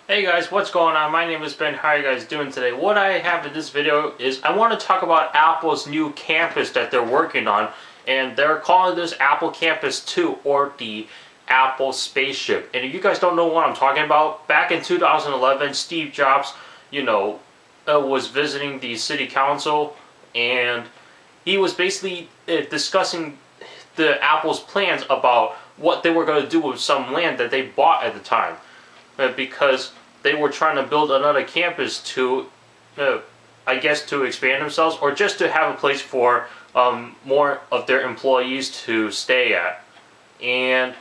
Hey guys, what's going on? My name is Ben. How are you guys doing today? What I have in this video is I want to talk about Apple's new campus that they're working on, and they're calling this Apple Campus 2 or the Apple Spaceship. And if you guys don't know what I'm talking about, back in 2011, Steve Jobs, was visiting the city council, and he was basically discussing the Apple's plans about what they were going to do with some land that they bought at the time. Because they were trying to build another campus to, I guess, to expand themselves, or just to have a place for more of their employees to stay at. And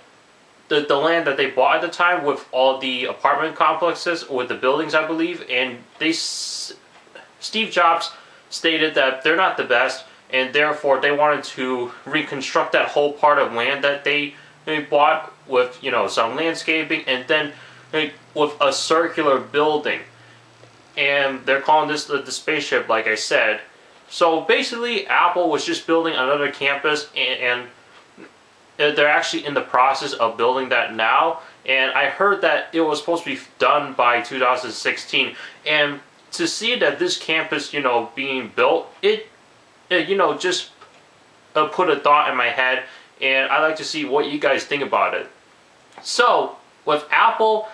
the land that they bought at the time, with all the apartment complexes, with the buildings, I believe, and Steve Jobs stated that they're not the best, and therefore they wanted to reconstruct that whole part of land that they bought with, some landscaping, and then with a circular building. And they're calling this the spaceship, like I said. So basically, Apple was just building another campus, and they're actually in the process of building that now. And I heard that it was supposed to be done by 2016. And to see that this campus, being built, it just put a thought in my head, and I'd like to see what you guys think about it. So, with Apple,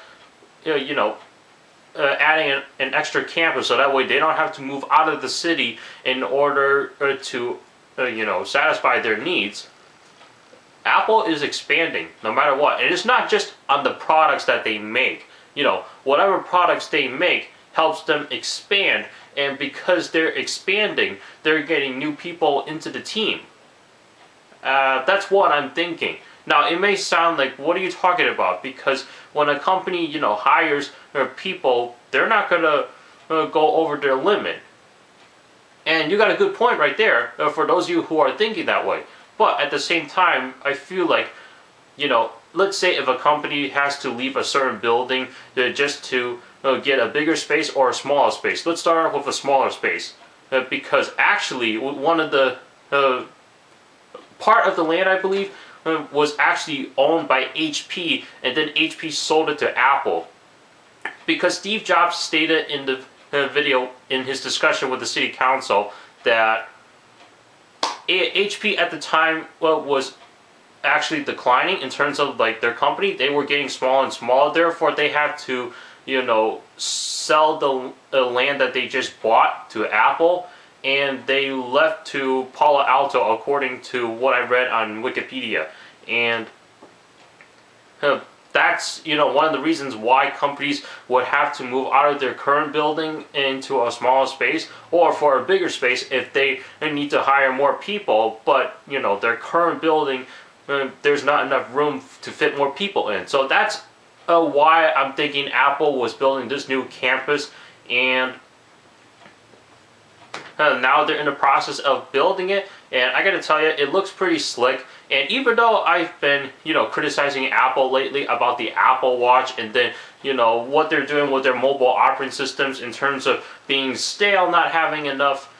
adding an extra campus, so that way they don't have to move out of the city in order to, satisfy their needs. Apple is expanding no matter what, and it's not just on the products that they make. Whatever products they make helps them expand, and because they're expanding, they're getting new people into the team. That's what I'm thinking. Now, it may sound like, what are you talking about? Because when a company, hires people, they're not going to go over their limit. And you got a good point right there for those of you who are thinking that way. But at the same time, I feel like, let's say if a company has to leave a certain building just to get a bigger space or a smaller space. Let's start off with a smaller space. Because actually, one of the part of the land, I believe, was actually owned by HP, and then HP sold it to Apple. Because Steve Jobs stated in the video, in his discussion with the city council, that HP at the time was actually declining in terms of their company. They were getting smaller and smaller, therefore they had to sell the land that they just bought to Apple, and they left to Palo Alto, according to what I read on Wikipedia. And that's one of the reasons why companies would have to move out of their current building into a smaller space, or for a bigger space if they need to hire more people, but their current building, there's not enough room to fit more people in. So that's why I'm thinking Apple was building this new campus, and now they're in the process of building it, and I gotta tell you, it looks pretty slick. And even though I've been, criticizing Apple lately about the Apple Watch, and then, what they're doing with their mobile operating systems in terms of being stale, not having enough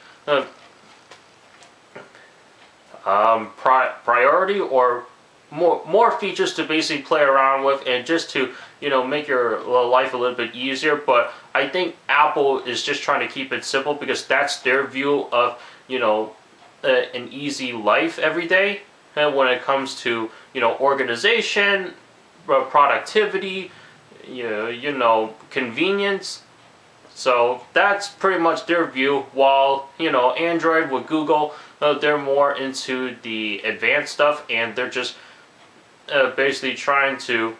priority or more features to basically play around with, and just to make your life a little bit easier. But I think Apple is just trying to keep it simple, because that's their view of an easy life every day, when it comes to organization, productivity, convenience. So that's pretty much their view. While Android with Google, they're more into the advanced stuff, and they're just basically trying to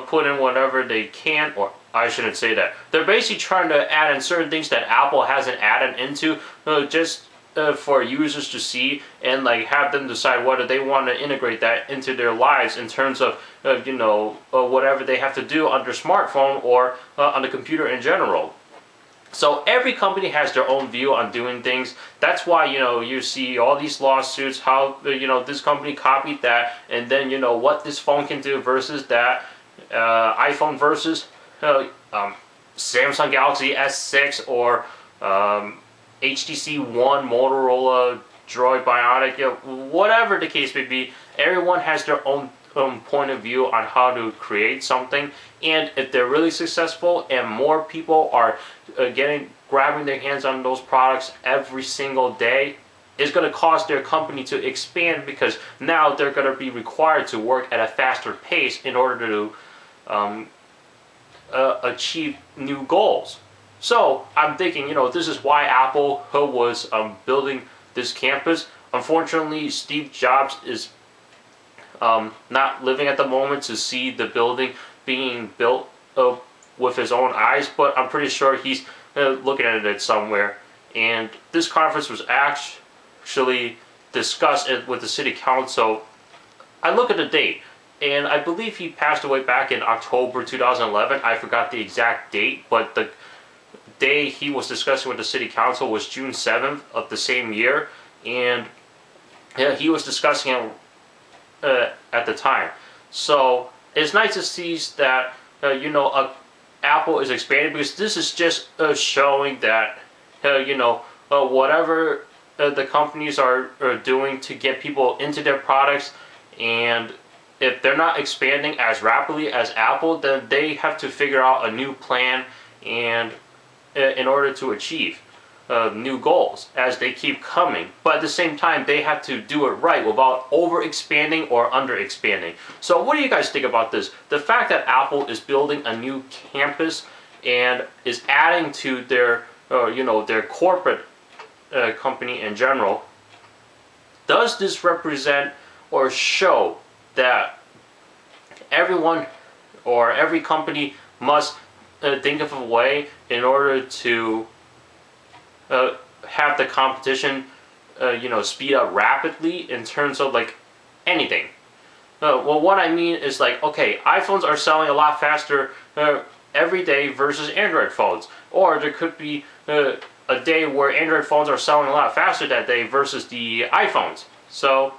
put in whatever they can, or I shouldn't say that. They're basically trying to add in certain things that Apple hasn't added into, just for users to see, and have them decide whether they want to integrate that into their lives in terms of whatever they have to do on their smartphone or on the computer in general. So every company has their own view on doing things. That's why you see all these lawsuits, how this company copied that, and then what this phone can do versus that iPhone versus Samsung Galaxy S6 or HTC One, Motorola Droid, Bionic, you know, whatever the case may be. Everyone has their own point of view on how to create something, and if they're really successful and more people are grabbing their hands on those products every single day, it's going to cause their company to expand, because now they're going to be required to work at a faster pace in order to achieve new goals. So I'm thinking, you know, this is why Apple was building this campus. Unfortunately, Steve Jobs is not living at the moment to see the building being built with his own eyes, but I'm pretty sure he's looking at it somewhere. And this conference was actually discussed with the city council. I look at the date, and I believe he passed away back in October 2011. I forgot the exact date, but the day he was discussing with the city council was June 7th of the same year, and yeah, he was discussing it at the time. So it's nice to see that you know, Apple is expanding, because this is just showing that you know, whatever the companies are doing to get people into their products, and if they're not expanding as rapidly as Apple, then they have to figure out a new plan and in order to achieve new goals as they keep coming. But at the same time, they have to do it right without over expanding or under expanding. So what do you guys think about this? The fact that Apple is building a new campus and is adding to their you know, their corporate company in general, does this represent or show that everyone or every company must think of a way in order to have the competition you know, speed up rapidly in terms of like anything? Well, what I mean is, like, okay, iPhones are selling a lot faster every day versus Android phones, or there could be a day where Android phones are selling a lot faster that day versus the iPhones. So,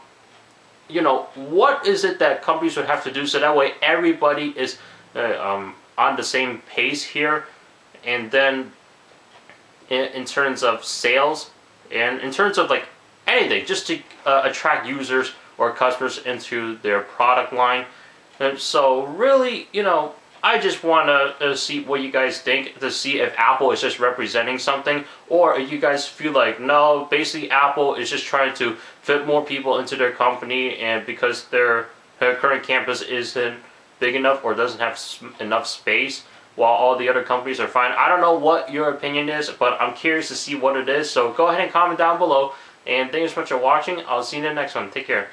you know, what is it that companies would have to do so that way everybody is on the same pace here? And then in terms of sales and in terms of like anything, just to attract users or customers into their product line. And so really, you know, I just want to see what you guys think, to see if Apple is just representing something, or if you guys feel like, no, basically Apple is just trying to fit more people into their company, and because their current campus isn't big enough or doesn't have enough space, while all the other companies are fine. I don't know what your opinion is, but I'm curious to see what it is. So go ahead and comment down below. And thank you so much for watching. I'll see you in the next one. Take care.